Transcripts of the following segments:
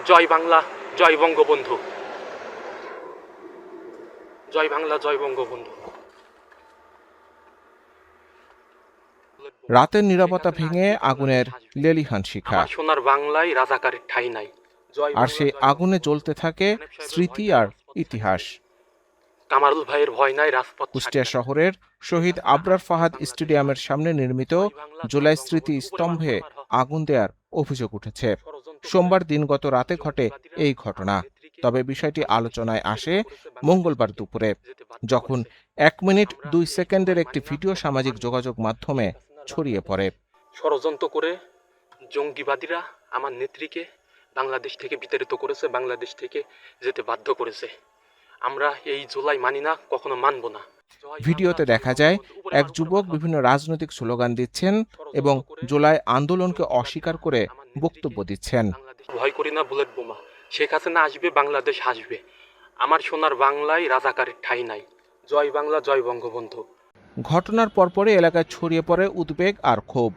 জয় বাংলা, জয় বঙ্গবন্ধু। জয় বাংলা, জয় বঙ্গবন্ধু। রাতের নীরবতা ভেঙে আগুনের লেলিহান শিখা, সোনার বাংলায় রাজাকারের ঠাঁই নাই। আর সেই আগুনে জ্বলতে থাকে স্মৃতি আর ইতিহাস। কামারুল ভাইয়ের ভয় নাই, রাজপথ কুষ্টিয়া শহরের শহীদ আবরার ফাহাদ স্টেডিয়ামের সামনে নির্মিত জুলাই স্মৃতি স্তম্ভে আগুন দেওয়ার অভিযোগ উঠেছে। সোমবার দিনগত রাতে ঘটে এই ঘটনা। তবে বিষয়টি আলোচনায় আসে মঙ্গলবার দুপুরে, যখন 1 মিনিট 2 সেকেন্ডের একটি ভিডিও সামাজিক যোগাযোগ মাধ্যমে ছড়িয়ে পড়ে। ষড়যন্ত্র করে জঙ্গিবাদীরা আমার নেত্রীকে বাংলাদেশ থেকে বিতাড়িত করেছে, বাংলাদেশ থেকে যেতে বাধ্য করেছে। আমরা এই জুলাই মানি না, কখনো মানব না। ভিডিওতে দেখা যায় এক যুবক বিভিন্ন রাজনৈতিক স্লোগান দিচ্ছেন এবং জুলাই আন্দোলনকে অস্বীকার করে বক্তব্য দিচ্ছেন। ভয় করি না বুলেট বোমা, শেখ হাসিনা আসবে, বাংলাদেশ আসবে। আমার সোনার বাংলায় রাজাকারের ঠাঁই নাই। জয় বাংলা, জয় বঙ্গবন্ধু। ঘটনার পরপরই এলাকায় ছড়িয়ে পড়ে উদ্বেগ আর ক্ষোভ।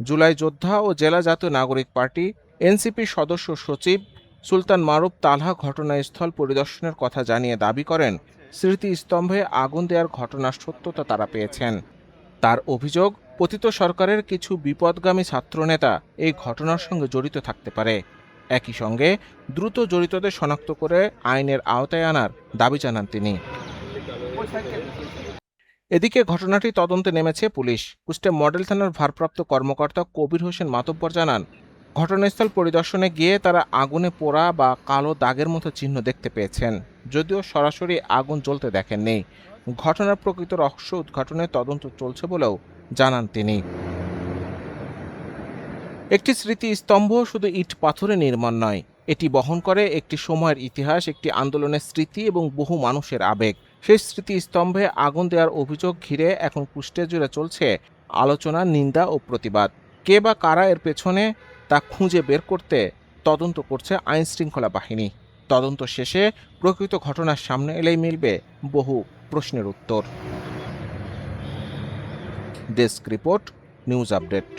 জুলাই যোদ্ধা ও জেলা জাতীয় নাগরিক পার্টি এনসিপি সদস্য সচিব সুলতান মারুফ তালহা ঘটনাস্থল পরিদর্শনের কথা জানিয়ে দাবি করেন, স্মৃতিস্তম্ভে আগুন দেওয়ার ঘটনার সত্যতা তারা পেয়েছেন। তার অভিযোগ, পতিত সরকারের কিছু বিপদগামী ছাত্রনেতা এই ঘটনার সঙ্গে জড়িত থাকতে পারে। একই সঙ্গে দ্রুত জড়িতদের শনাক্ত করে আইনের আওতায় আনার দাবি জানান তিনি। এদিকে ঘটনাটি তদন্তে নেমেছে পুলিশ। কুষ্টিয়া মডেল থানার ভারপ্রাপ্ত কর্মকর্তা কবির হোসেন মাতব্বর জানান, ঘটনাস্থল পরিদর্শনে গিয়ে তারা আগুনে পোড়া বা কালো দাগের মতো চিহ্ন দেখতে পেয়েছেন, যদিও সরাসরি আগুন জ্বলতে দেখেননি। ঘটনার প্রকৃত রহস্য উদ্ঘাটনে তদন্ত চলছে বলেও জানান তিনি। একটি স্মৃতিস্তম্ভ শুধু ইট পাথরে নির্মাণ নয়, এটি বহন করে একটি সময়ের ইতিহাস, একটি আন্দোলনের স্মৃতি এবং বহু মানুষের আবেগ। সেই স্মৃতিস্তম্ভে আগুন দেওয়ার অভিযোগ ঘিরে এখন কুষ্টিয়া জুড়ে চলছে আলোচনা, নিন্দা ও প্রতিবাদ। কে বা কারা এর পেছনে তা খুঁজে বের করতে তদন্ত করছে আইন শৃঙ্খলা বাহিনী। তদন্ত শেষে প্রকৃত ঘটনার সামনে এলেই মিলবে বহু প্রশ্নের উত্তর। Desk report, news update.